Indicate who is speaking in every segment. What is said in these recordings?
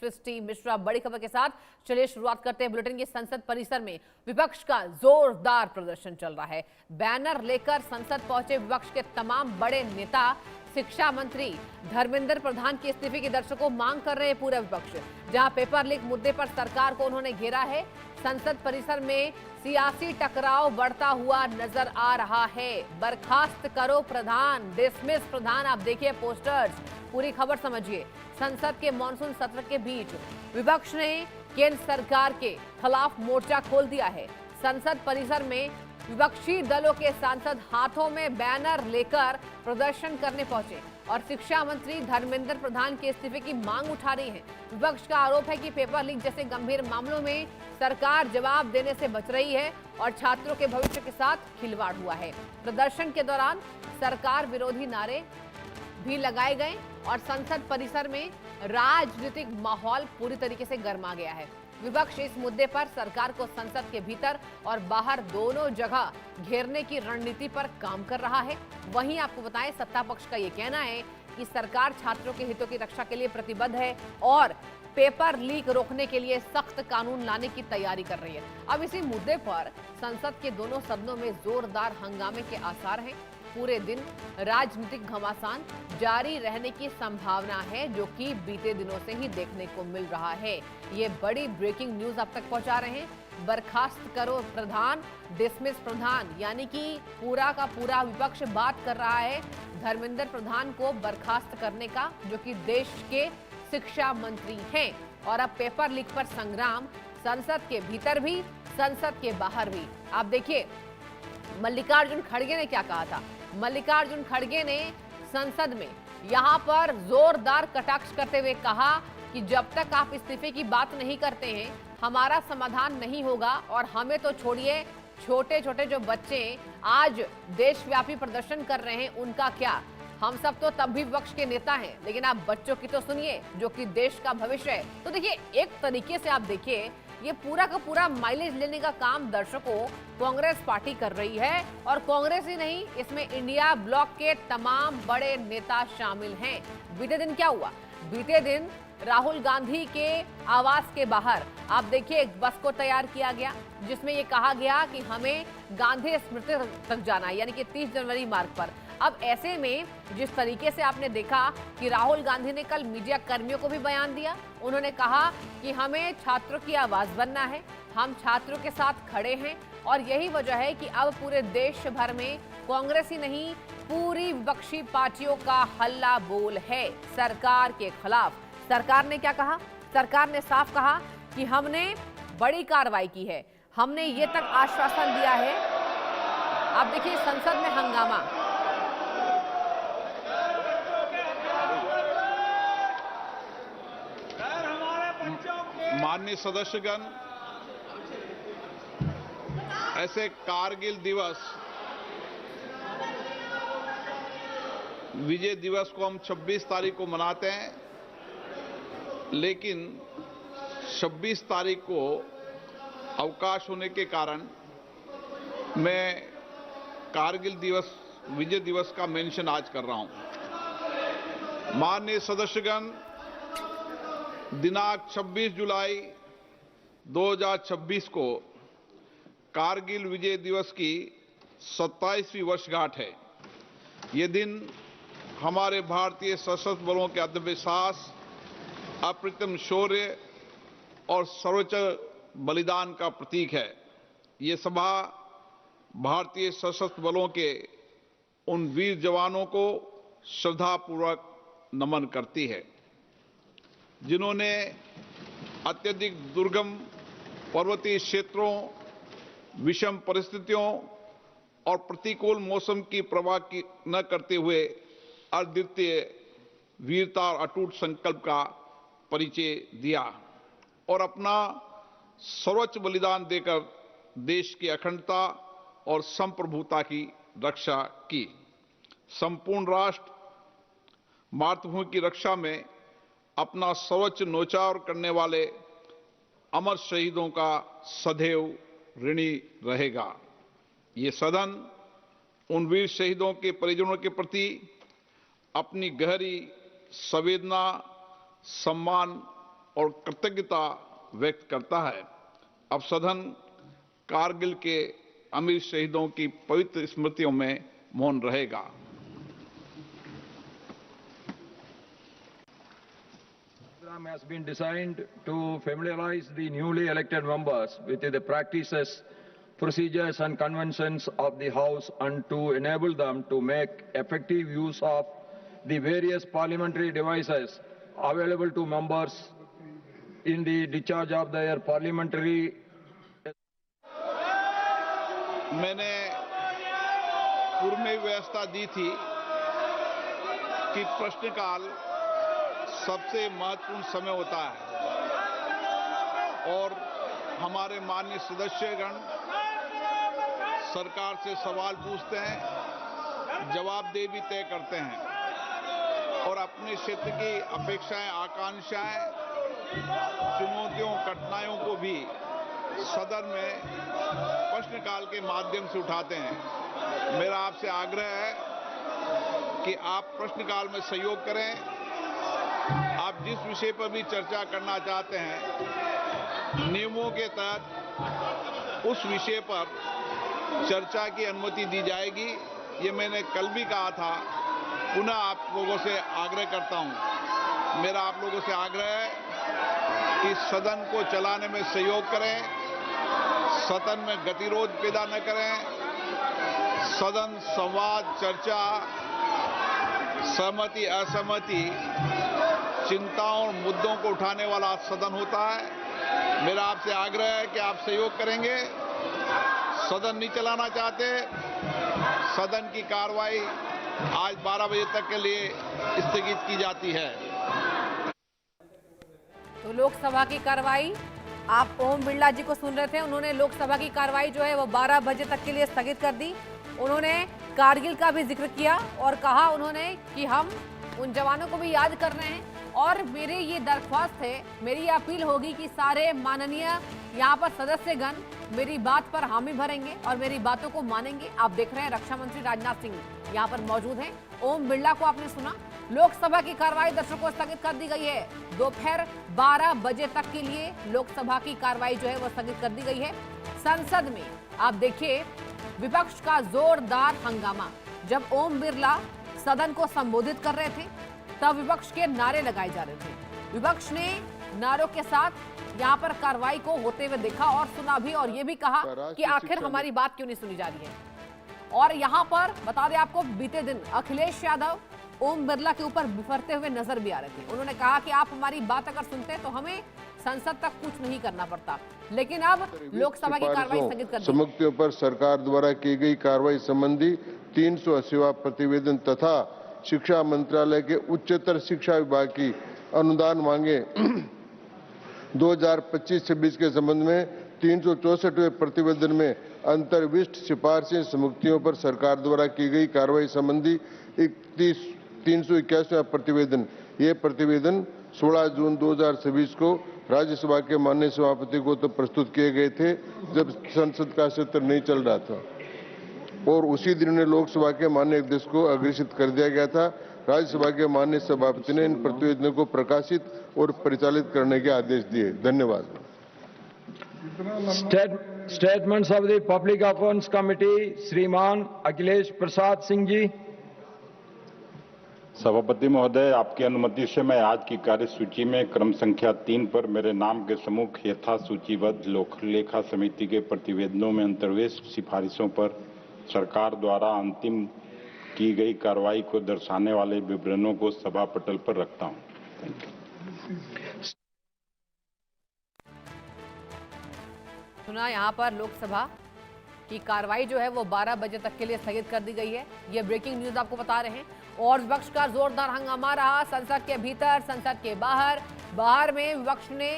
Speaker 1: सृष्टि मिश्रा बड़ी खबर के साथ। चलिए शुरुआत करते हैं बुलेटिन की। संसद परिसर में विपक्ष का जोरदार प्रदर्शन चल रहा है। बैनर लेकर संसद पहुंचे विपक्ष के तमाम बड़े नेता। शिक्षा मंत्री धर्मेंद्र प्रधान के इस्तीफे की दर्शकों मांग कर रहे हैं पूरा विपक्ष। जहां पेपर लीक मुद्दे पर सरकार को उन्होंने घेरा है। संसद परिसर में सियासी टकराव बढ़ता हुआ नजर आ रहा है। बर्खास्त करो प्रधान, डिसमिस प्रधान, आप देखिए पोस्टर्स। पूरी खबर समझिए। संसद के मॉनसून सत्र के बीच विपक्ष ने केंद्र सरकार के खिलाफ मोर्चा खोल दिया है। संसद परिसर में विपक्षी दलों के सांसद हाथों में बैनर लेकर प्रदर्शन करने पहुंचे और शिक्षा मंत्री धर्मेंद्र प्रधान के इस्तीफे की मांग उठा रही है। विपक्ष का आरोप है कि पेपर लीक जैसे गंभीर मामलों में सरकार जवाब देने से बच रही है और छात्रों के भविष्य के साथ खिलवाड़ हुआ है। प्रदर्शन के दौरान सरकार विरोधी नारे भी लगाए गए और संसद परिसर में राजनीतिक माहौल पूरी तरीके से गर्मा गया है। विपक्ष इस मुद्दे पर सरकार को संसद के भीतर और बाहर दोनों जगह घेरने की रणनीति पर काम कर रहा है। वहीं आपको बताएं, सत्ता पक्ष का ये कहना है कि सरकार छात्रों के हितों की रक्षा के लिए प्रतिबद्ध है और पेपर लीक रोकने के लिए सख्त कानून लाने की तैयारी कर रही है। अब इसी मुद्दे पर संसद के दोनों सदनों में जोरदार हंगामे के आसार हैं। पूरे दिन राजनीतिक घमासान जारी रहने की संभावना है, जो कि बीते दिनों से ही देखने को मिल रहा है। ये बड़ी ब्रेकिंग न्यूज आप तक पहुंचा रहे हैं। बर्खास्त करो प्रधान, डिसमिस प्रधान, यानी कि पूरा का पूरा विपक्ष बात कर रहा है धर्मेंद्र प्रधान को बर्खास्त करने का, जो कि देश के शिक्षा मंत्री हैं। और अब पेपर लीक पर संग्राम संसद के भीतर भी, संसद के बाहर भी। आप देखिए मल्लिकार्जुन खड़गे ने क्या कहा था। मल्लिकार्जुन खड़गे ने संसद में यहां पर जोरदार कटाक्ष करते हुए कहा कि जब तक आप इस्तीफे की बात नहीं करते हैं हमारा समाधान नहीं होगा। और हमें तो छोड़िए, छोटे छोटे जो बच्चे आज देशव्यापी प्रदर्शन कर रहे हैं उनका क्या, हम सब तो तब भी विपक्ष के नेता हैं, लेकिन आप बच्चों की तो सुनिए जो कि देश का भविष्य है। तो देखिए, एक तरीके से आप देखिए ये पूरा का पूरा माइलेज लेने का काम दर्शकों कांग्रेस पार्टी कर रही है। और कांग्रेस ही नहीं, इसमें इंडिया ब्लॉक के तमाम बड़े नेता शामिल हैं। बीते दिन क्या हुआ? बीते दिन राहुल गांधी के आवास के बाहर आप देखिए एक बस को तैयार किया गया, जिसमें ये कहा गया कि हमें गांधी स्मृति तक जाना है, यानी कि 30 जनवरी मार्ग पर। अब ऐसे में जिस तरीके से आपने देखा कि राहुल गांधी ने कल मीडिया कर्मियों को भी बयान दिया, उन्होंने कहा कि हमें छात्रों की आवाज बनना है, हम छात्रों के साथ खड़े हैं। और यही वजह है कि अब पूरे देश भर में कांग्रेस ही नहीं, पूरी विपक्षी पार्टियों का हल्ला बोल है सरकार के खिलाफ। सरकार ने क्या कहा? सरकार ने साफ कहा कि हमने बड़ी कार्रवाई की है, हमने ये तक आश्वासन दिया है। आप देखिए संसद में हंगामा।
Speaker 2: माननीय सदस्यगण, ऐसे कारगिल दिवस, विजय दिवस को हम 26 तारीख को मनाते हैं, लेकिन 26 तारीख को अवकाश होने के कारण मैं कारगिल दिवस, विजय दिवस का मेंशन आज कर रहा हूं। माननीय सदस्यगण, दिनांक 26 जुलाई 2026 को कारगिल विजय दिवस की 27वीं वर्षगांठ है। ये दिन हमारे भारतीय सशस्त्र बलों के अदम्य साहस, अप्रतिम शौर्य और सर्वोच्च बलिदान का प्रतीक है। ये सभा भारतीय सशस्त्र बलों के उन वीर जवानों को श्रद्धापूर्वक नमन करती है जिन्होंने अत्यधिक दुर्गम पर्वतीय क्षेत्रों, विषम परिस्थितियों और प्रतिकूल मौसम की परवाह न करते हुए अद्वितीय वीरता और अटूट संकल्प का परिचय दिया और अपना सर्वोच्च बलिदान देकर देश की अखंडता और संप्रभुता की रक्षा की। संपूर्ण राष्ट्र मातृभूमि की रक्षा में अपना सर्वोच्च न्यौछावर करने वाले अमर शहीदों का सदैव ऋणी रहेगा। ये सदन उन वीर शहीदों के परिजनों के प्रति अपनी गहरी संवेदना, सम्मान और कृतज्ञता व्यक्त करता है। अब सदन कारगिल के अमीर शहीदों की पवित्र स्मृतियों में मौन रहेगा।
Speaker 3: Has been designed to familiarize the newly elected members with the practices, procedures and conventions of the House and to enable them to make effective use of the various parliamentary devices available to members in the discharge of their parliamentary.
Speaker 2: मैंने पूर्व में व्यवस्था दी थी कि प्रश्नकाल सबसे महत्वपूर्ण समय होता है और हमारे माननीय सदस्यगण सरकार से सवाल पूछते हैं, जवाबदेही भी तय करते हैं और अपने क्षेत्र की अपेक्षाएं, आकांक्षाएं, चुनौतियों, कठिनाइयों को भी सदन में प्रश्नकाल के माध्यम से उठाते हैं। मेरा आपसे आग्रह है कि आप प्रश्नकाल में सहयोग करें। आप जिस विषय पर भी चर्चा करना चाहते हैं, नियमों के तहत उस विषय पर चर्चा की अनुमति दी जाएगी। ये मैंने कल भी कहा था, पुनः आप लोगों से आग्रह करता हूं। मेरा आप लोगों से आग्रह है कि सदन को चलाने में सहयोग करें, सदन में गतिरोध पैदा न करें। सदन संवाद, चर्चा, सहमति, असहमति, चिंताओं और मुद्दों को उठाने वाला सदन होता है। मेरा आपसे आग्रह है कि आप सहयोग करेंगे। सदन नहीं चलाना चाहते, सदन की कार्रवाई आज 12 बजे तक के लिए स्थगित की जाती है।
Speaker 1: तो लोकसभा की कार्रवाई, आप ओम बिरला जी को सुन रहे थे, उन्होंने लोकसभा की कार्रवाई जो है वो 12 बजे तक के लिए स्थगित कर दी। उन्होंने कारगिल का भी जिक्र किया और कहा उन्होंने कि हम उन जवानों को भी याद कर रहे हैं और मेरी ये दरख्वास्त है, मेरी ये अपील होगी कि सारे माननीय यहाँ पर सदस्यगण मेरी बात पर हामी भरेंगे और मेरी बातों को मानेंगे। आप देख रहे हैं रक्षा मंत्री राजनाथ सिंह यहाँ पर मौजूद हैं। ओम बिरला को आपने सुना। लोकसभा की कार्रवाई दर्शकों स्थगित कर दी गई है। दोपहर 12 बजे तक के लिए लोकसभा की कार्रवाई जो है वो स्थगित कर दी गई है। संसद में आप देखिए विपक्ष का जोरदार हंगामा। जब ओम बिरला सदन को संबोधित कर रहे थे तब विपक्ष के नारे लगाए जा रहे थे। विपक्ष ने नारों के साथ यहाँ पर कार्रवाई को होते हुए देखा और सुना भी, और ये भी कहा कि आखिर हमारी बात क्यों नहीं सुनी जा रही है। और यहाँ पर बता दें आपको, बीते दिन अखिलेश यादव ओम बिरला के ऊपर बिफरते हुए नजर भी आ रहे थे। उन्होंने कहा कि आप हमारी बात अगर सुनते तो हमें संसद तक कुछ नहीं करना पड़ता, लेकिन अब लोकसभा की कार्रवाई स्थगित कर दी।
Speaker 4: समितियों पर सरकार द्वारा की गई कार्रवाई संबंधी 380वां प्रतिवेदन तथा शिक्षा मंत्रालय के उच्चतर शिक्षा विभाग की अनुदान मांगे 2025-26 के संबंध में 364वें प्रतिवेदन में अंतर्विष्ट सिफारिशें समितियों पर सरकार द्वारा की गई कार्रवाई संबंधी 381वां प्रतिवेदन। ये प्रतिवेदन 16 जून 2026 को राज्यसभा के माननीय सभापति को तो प्रस्तुत किए गए थे जब संसद का सत्र नहीं चल रहा था, और उसी दिन उन्हें लोकसभा के माननीय अध्यक्ष को अग्रेसित कर दिया गया था। राज्यसभा के माननीय सभापति ने इन प्रतिवेदनों को प्रकाशित और परिचालित करने के आदेश दिए। धन्यवाद।
Speaker 3: Statements of the Public Accounts Committee, श्रीमान अखिलेश प्रसाद सिंह जी।
Speaker 5: सभापति महोदय, आपकी अनुमति से मैं आज की कार्यसूची में क्रम संख्या 3 पर मेरे नाम के सम्मुख यथा सूचीबद्ध लोक लेखा समिति के प्रतिवेदनों में अंतर्विष्ट सिफारिशों पर सरकार द्वारा अंतिम की गई कार्रवाई को दर्शाने वाले विवरणों को सभा पटल पर रखता हूं।
Speaker 1: सुना, यहाँ पर लोकसभा की कार्रवाई जो है वो 12 बजे तक के लिए स्थगित कर दी गई है। ये ब्रेकिंग न्यूज आपको बता रहे हैं। और विपक्ष का जोरदार हंगामा रहा संसद के भीतर, संसद के बाहर। बाहर में विपक्ष ने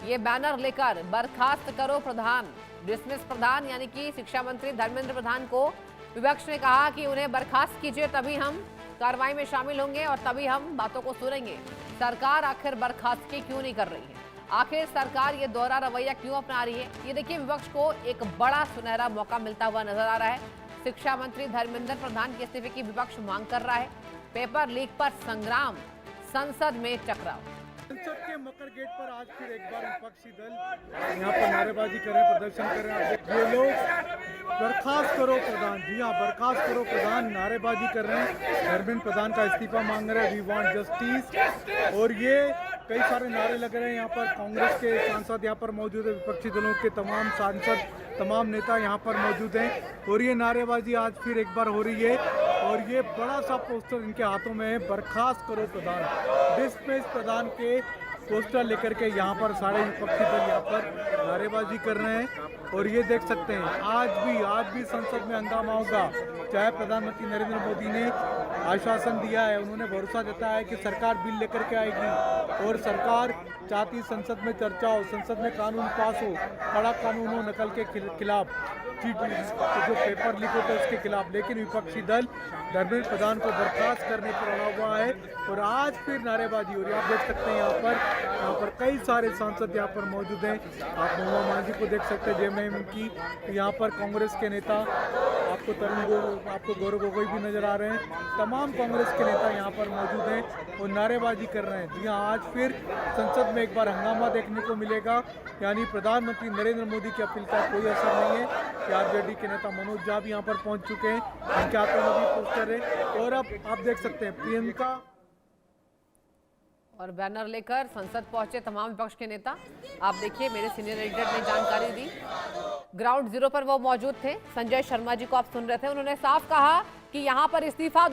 Speaker 1: ये बैनर लेकर बर्खास्त करो प्रधान, डिसमिस प्रधान यानी कि शिक्षा मंत्री धर्मेंद्र प्रधान को विपक्ष ने कहा कि उन्हें बर्खास्त कीजिए, तभी हम कार्रवाई में शामिल होंगे और तभी हम बातों को सुनेंगे। सरकार आखिर बर्खास्तगी क्यों नहीं कर रही है? आखिर सरकार ये दोहरा रवैया क्यों अपना रही है? ये देखिए, विपक्ष को एक बड़ा सुनहरा मौका मिलता हुआ नजर आ रहा है। शिक्षा मंत्री धर्मेंद्र प्रधान के इस्तीफे की विपक्ष मांग कर रहा है। पेपर लीक पर संग्राम, संसद में टकराव।
Speaker 6: संसद के मकर गेट पर आज फिर एक बार विपक्षी दल यहाँ पर नारेबाजी कर रहे हैं, प्रदर्शन कर रहे हैं। ये लोग बर्खास्त करो प्रधान, जी हाँ बर्खास्त करो प्रधान, नारेबाजी कर रहे हैं। धर्मेंद्र प्रधान का इस्तीफा मांग रहे हैं, वी वांट जस्टिस। और ये कई सारे नारे लग रहे हैं। यहाँ पर कांग्रेस के सांसद यहाँ पर मौजूद है, विपक्षी दलों के तमाम सांसद, तमाम नेता यहाँ पर मौजूद हैं और ये नारेबाजी आज फिर एक बार हो रही है। और ये बड़ा सा पोस्टर इनके हाथों में है, बर्खास्त करो प्रधान, डिसमिस प्रधान के पोस्टर लेकर के यहाँ पर सारे विपक्षी दल यहाँ पर नारेबाजी कर रहे हैं। और ये देख सकते हैं आज भी संसद में हंगामा होगा। चाहे प्रधानमंत्री नरेंद्र मोदी ने आश्वासन दिया है, उन्होंने भरोसा जताया है कि सरकार बिल लेकर के आएगी और सरकार चाहती संसद में चर्चा हो, संसद में कानून पास हो, कड़ा कानून हो नकल के खिलाफ, जो पेपर लीक होता है उसके खिलाफ। लेकिन विपक्षी दल धर्मेंद्र प्रधान को बर्खास्त करने पर अड़ा हुआ है और आज फिर नारेबाजी हो रही है। आप देख सकते हैं यहाँ पर कई सारे सांसद यहाँ पर मौजूद हैं। आप महुआ मांझी को देख सकते हैं, जेएमएम की, यहाँ पर कांग्रेस के नेता, आपको गौरव गोगोई भी नजर आ रहे हैं। तमाम कांग्रेस के नेता यहाँ पर मौजूद हैं और नारेबाजी कर रहे हैं। जी हाँ, आज फिर संसद में एक बार हंगामा देखने को मिलेगा। यानी प्रधानमंत्री नरेंद्र मोदी की अपील का कोई असर नहीं है। आरजेडी के नेता मनोज झा भी यहाँ पर पहुंच चुके हैं, उनके हाथों में भी पोस्टर है। और अब आप देख सकते हैं प्रियंका
Speaker 1: और बैनर लेकर संसद पहुंचे तमाम विपक्ष के नेता। आप देखिए, मेरे सीनियर एडिटर ने जानकारी दी, ग्राउंड जीरो पर वो मौजूद थे। संजय शर्मा जी को आप सुन रहे थे, उन्होंने साफ कहा कि यहाँ पर इस्तीफा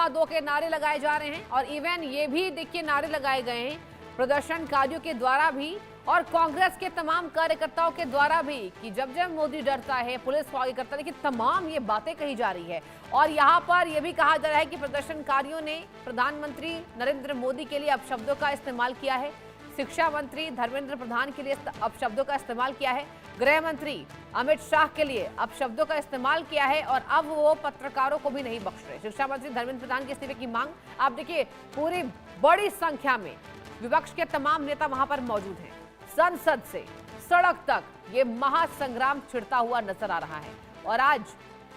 Speaker 1: दो के नारे लगाए जा रहे हैं। और इवन ये भी देखिए नारे लगाए गए हैं प्रदर्शनकारियों के द्वारा भी और कांग्रेस के तमाम कार्यकर्ताओं के द्वारा भी कि जब जब मोदी डरता है पुलिस को आगे करता है। लेकिन तमाम ये बातें कही जा रही है और यहाँ पर यह भी कहा जा रहा है कि प्रदर्शनकारियों ने प्रधानमंत्री नरेंद्र मोदी के लिए अपशब्दों का इस्तेमाल किया है, शिक्षा मंत्री धर्मेंद्र प्रधान के लिए अपशब्दों का इस्तेमाल किया है, गृह मंत्री अमित शाह के लिए अपशब्दों का इस्तेमाल किया है और अब वो पत्रकारों को भी नहीं बख्श रहे। शिक्षा मंत्री धर्मेंद्र प्रधान के इस्तीफे की मांग, आप देखिए पूरी बड़ी संख्या में विपक्ष के तमाम नेता वहां पर मौजूद हैं। संसद से सड़क तक ये महासंग्राम छिड़ता हुआ नजर आ रहा है और आज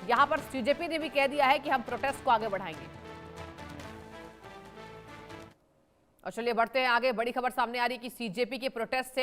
Speaker 1: यहां पर सीजेपी ने भी कह दिया है कि हम प्रोटेस्ट को आगे बढ़ाएंगे। और चलिए बढ़ते हैं आगे, बड़ी खबर सामने आ रही है कि सीजेपी के प्रोटेस्ट से